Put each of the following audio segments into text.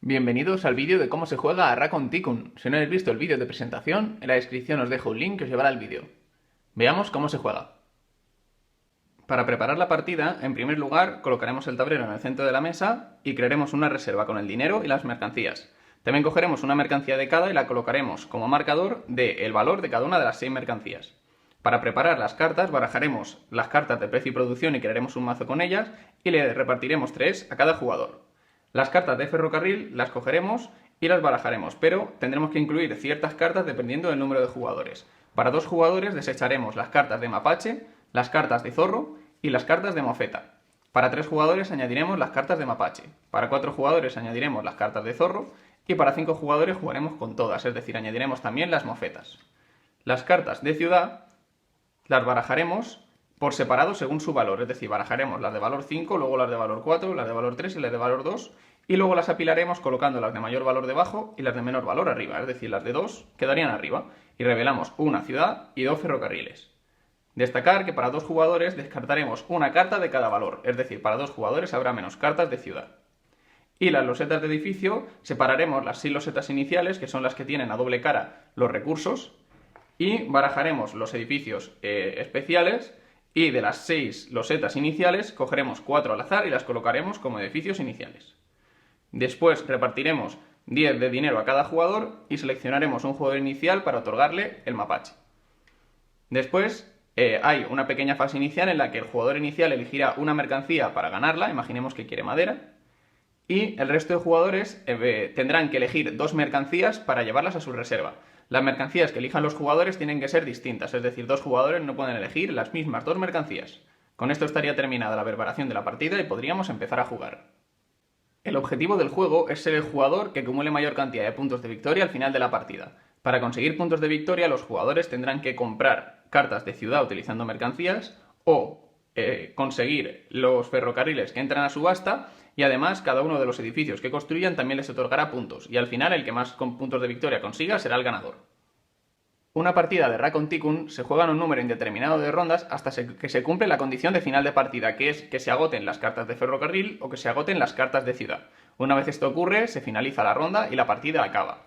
Bienvenidos al vídeo de cómo se juega a Raccoon Tycoon. Si no habéis visto el vídeo de presentación, en la descripción os dejo un link que os llevará al vídeo. Veamos cómo se juega. Para preparar la partida, en primer lugar, colocaremos el tablero en el centro de la mesa y crearemos una reserva con el dinero y las mercancías. También cogeremos una mercancía de cada y la colocaremos como marcador del valor de cada una de las 6 mercancías. Para preparar las cartas, barajaremos las cartas de precio y producción y crearemos un mazo con ellas y le repartiremos 3 a cada jugador. Las cartas de ferrocarril las cogeremos y las barajaremos, pero tendremos que incluir ciertas cartas dependiendo del número de jugadores. Para 2 jugadores desecharemos las cartas de mapache, las cartas de zorro y las cartas de mofeta. Para 3 jugadores añadiremos las cartas de mapache. Para 4 jugadores añadiremos las cartas de zorro y para 5 jugadores jugaremos con todas, es decir, añadiremos también las mofetas. Las cartas de ciudad las barajaremos por separado según su valor, es decir, barajaremos las de valor 5, luego las de valor 4, las de valor 3 y las de valor 2, y luego las apilaremos colocando las de mayor valor debajo y las de menor valor arriba, es decir, las de 2 quedarían arriba, y revelamos una ciudad y 2 ferrocarriles. Destacar que para 2 jugadores descartaremos una carta de cada valor, es decir, para 2 jugadores habrá menos cartas de ciudad. Y las losetas de edificio separaremos las 6 losetas iniciales, que son las que tienen a doble cara los recursos, y barajaremos los edificios especiales y de las 6 losetas iniciales cogeremos 4 al azar y las colocaremos como edificios iniciales. Después repartiremos 10 de dinero a cada jugador y seleccionaremos un jugador inicial para otorgarle el mapache. Después hay una pequeña fase inicial en la que el jugador inicial elegirá una mercancía para ganarla, imaginemos que quiere madera, y el resto de jugadores tendrán que elegir 2 mercancías para llevarlas a su reserva. Las mercancías que elijan los jugadores tienen que ser distintas, es decir, 2 jugadores no pueden elegir las mismas 2 mercancías. Con esto estaría terminada la preparación de la partida y podríamos empezar a jugar. El objetivo del juego es ser el jugador que acumule mayor cantidad de puntos de victoria al final de la partida. Para conseguir puntos de victoria, los jugadores tendrán que comprar cartas de ciudad utilizando mercancías o conseguir los ferrocarriles que entran a subasta, y además cada uno de los edificios que construyan también les otorgará puntos, y al final el que más puntos de victoria consiga será el ganador. Una partida de Raccoon Tycoon se juega en un número indeterminado de rondas hasta que se cumple la condición de final de partida, que es que se agoten las cartas de ferrocarril o que se agoten las cartas de ciudad. Una vez esto ocurre, se finaliza la ronda y la partida acaba.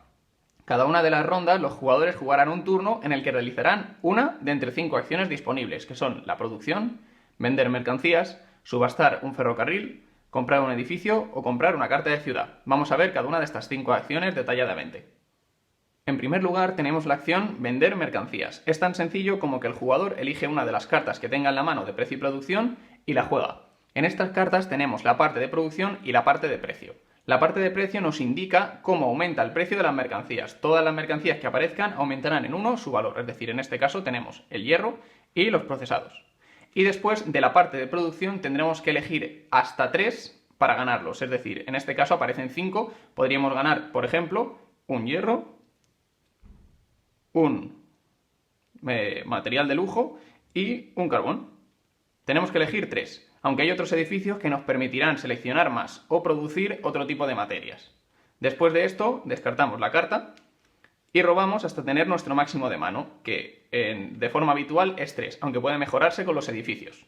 Cada una de las rondas los jugadores jugarán un turno en el que realizarán una de entre 5 acciones disponibles, que son la producción, vender mercancías, subastar un ferrocarril, comprar un edificio o comprar una carta de ciudad. Vamos a ver cada una de estas 5 acciones detalladamente. En primer lugar tenemos la acción vender mercancías. Es tan sencillo como que el jugador elige una de las cartas que tenga en la mano de precio y producción y la juega. En estas cartas tenemos la parte de producción y la parte de precio. La parte de precio nos indica cómo aumenta el precio de las mercancías. Todas las mercancías que aparezcan aumentarán en 1 su valor, es decir, en este caso tenemos el hierro y los procesados. Y después de la parte de producción tendremos que elegir hasta 3 para ganarlos, es decir, en este caso aparecen 5, podríamos ganar, por ejemplo, un hierro, un material de lujo y un carbón. Tenemos que elegir 3, aunque hay otros edificios que nos permitirán seleccionar más o producir otro tipo de materias. Después de esto descartamos la carta y robamos hasta tener nuestro máximo de mano, que de forma habitual es 3, aunque puede mejorarse con los edificios.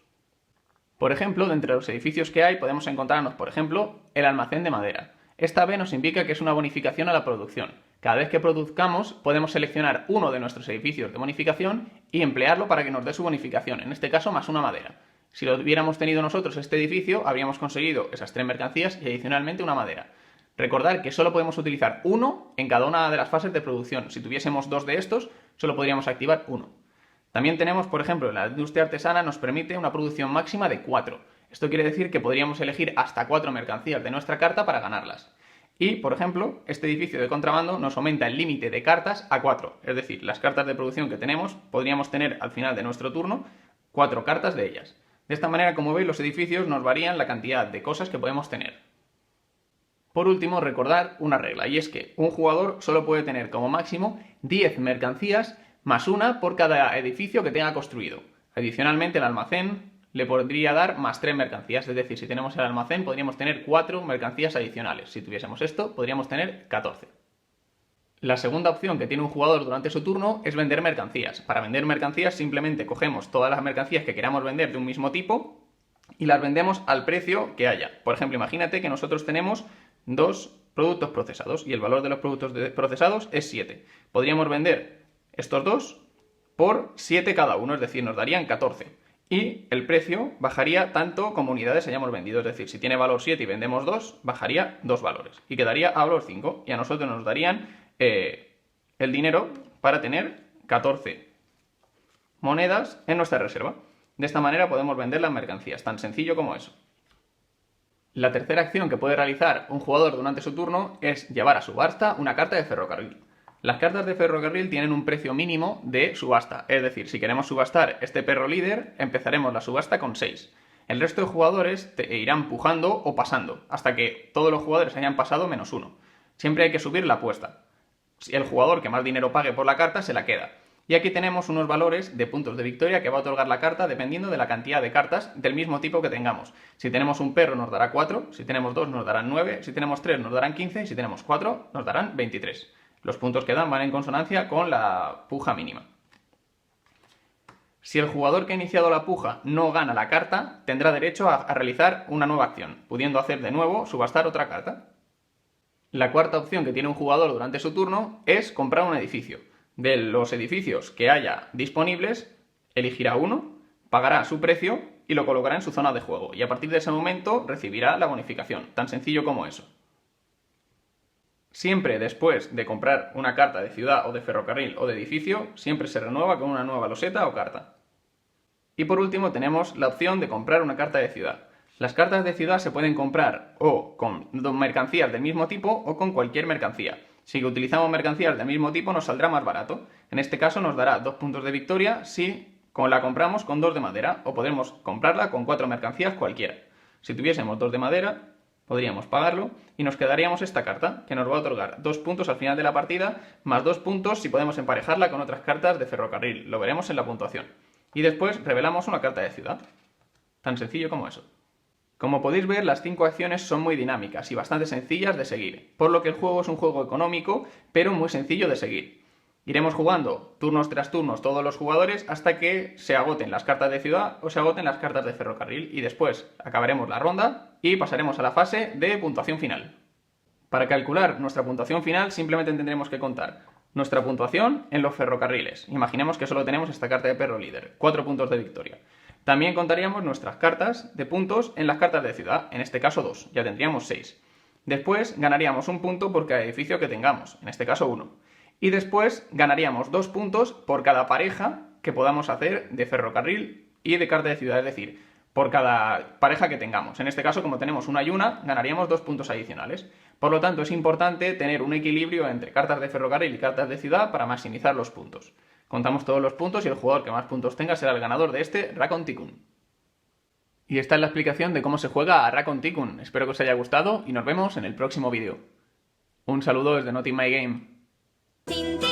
Por ejemplo, de entre los edificios que hay podemos encontrarnos, por ejemplo, el almacén de madera. Esta B nos indica que es una bonificación a la producción. Cada vez que produzcamos podemos seleccionar uno de nuestros edificios de bonificación y emplearlo para que nos dé su bonificación, en este caso más una madera. Si lo hubiéramos tenido nosotros este edificio, habríamos conseguido esas 3 mercancías y adicionalmente una madera. Recordad que solo podemos utilizar uno en cada una de las fases de producción. Si tuviésemos 2 de estos, solo podríamos activar uno. También tenemos, por ejemplo, la industria artesana nos permite una producción máxima de 4. Esto quiere decir que podríamos elegir hasta 4 mercancías de nuestra carta para ganarlas. Y, por ejemplo, este edificio de contrabando nos aumenta el límite de cartas a 4. Es decir, las cartas de producción que tenemos, podríamos tener al final de nuestro turno 4 cartas de ellas. De esta manera, como veis, los edificios nos varían la cantidad de cosas que podemos tener. Por último, recordar una regla, y es que un jugador solo puede tener como máximo 10 mercancías más una por cada edificio que tenga construido. Adicionalmente, el almacén le podría dar más 3 mercancías, es decir, si tenemos el almacén podríamos tener 4 mercancías adicionales. Si tuviésemos esto, podríamos tener 14. La segunda opción que tiene un jugador durante su turno es vender mercancías. Para vender mercancías simplemente cogemos todas las mercancías que queramos vender de un mismo tipo y las vendemos al precio que haya. Por ejemplo, imagínate que nosotros tenemos 2 productos procesados y el valor de los productos procesados es 7. Podríamos vender estos dos por 7 cada uno, es decir, nos darían 14. Y el precio bajaría tanto como unidades hayamos vendido, es decir, si tiene valor 7 y vendemos 2, bajaría 2 valores y quedaría a valor 5 y a nosotros nos darían el dinero para tener 14 monedas en nuestra reserva. De esta manera podemos vender las mercancías, tan sencillo como eso. La tercera acción que puede realizar un jugador durante su turno es llevar a subasta una carta de ferrocarril. Las cartas de ferrocarril tienen un precio mínimo de subasta, es decir, si queremos subastar este perro líder, empezaremos la subasta con 6. El resto de jugadores te irán pujando o pasando, hasta que todos los jugadores hayan pasado menos 1. Siempre hay que subir la apuesta. Si el jugador que más dinero pague por la carta se la queda. Y aquí tenemos unos valores de puntos de victoria que va a otorgar la carta dependiendo de la cantidad de cartas del mismo tipo que tengamos. Si tenemos un perro nos dará 4, si tenemos 2 nos darán 9, si tenemos 3 nos darán 15 y si tenemos 4 nos darán 23. Los puntos que dan van en consonancia con la puja mínima. Si el jugador que ha iniciado la puja no gana la carta, tendrá derecho a realizar una nueva acción, pudiendo hacer de nuevo subastar otra carta. La cuarta opción que tiene un jugador durante su turno es comprar un edificio. De los edificios que haya disponibles, elegirá uno, pagará su precio y lo colocará en su zona de juego. Y a partir de ese momento recibirá la bonificación, tan sencillo como eso. Siempre después de comprar una carta de ciudad o de ferrocarril o de edificio, siempre se renueva con una nueva loseta o carta. Y por último tenemos la opción de comprar una carta de ciudad. Las cartas de ciudad se pueden comprar o con mercancías del mismo tipo o con cualquier mercancía. Si utilizamos mercancías del mismo tipo nos saldrá más barato. En este caso nos dará 2 puntos de victoria si la compramos con 2 de madera o podremos comprarla con 4 mercancías cualquiera. Si tuviésemos 2 de madera podríamos pagarlo y nos quedaríamos esta carta que nos va a otorgar 2 puntos al final de la partida más 2 puntos si podemos emparejarla con otras cartas de ferrocarril. Lo veremos en la puntuación. Y después revelamos una carta de ciudad. Tan sencillo como eso. Como podéis ver, las 5 acciones son muy dinámicas y bastante sencillas de seguir, por lo que el juego es un juego económico, pero muy sencillo de seguir. Iremos jugando turnos tras turnos todos los jugadores hasta que se agoten las cartas de ciudad o se agoten las cartas de ferrocarril y después acabaremos la ronda y pasaremos a la fase de puntuación final. Para calcular nuestra puntuación final simplemente tendremos que contar nuestra puntuación en los ferrocarriles. Imaginemos que solo tenemos esta carta de perro líder, 4 puntos de victoria. También contaríamos nuestras cartas de puntos en las cartas de ciudad, en este caso 2, ya tendríamos 6. Después ganaríamos un punto por cada edificio que tengamos, en este caso 1. Y después ganaríamos 2 puntos por cada pareja que podamos hacer de ferrocarril y de carta de ciudad, es decir, por cada pareja que tengamos. En este caso, como tenemos una y una, ganaríamos 2 puntos adicionales. Por lo tanto, es importante tener un equilibrio entre cartas de ferrocarril y cartas de ciudad para maximizar los puntos. Contamos todos los puntos y el jugador que más puntos tenga será el ganador de este Raccoon Tycoon. Y esta es la explicación de cómo se juega a Raccoon Tycoon. Espero que os haya gustado y nos vemos en el próximo vídeo. Un saludo desde Not In My Game.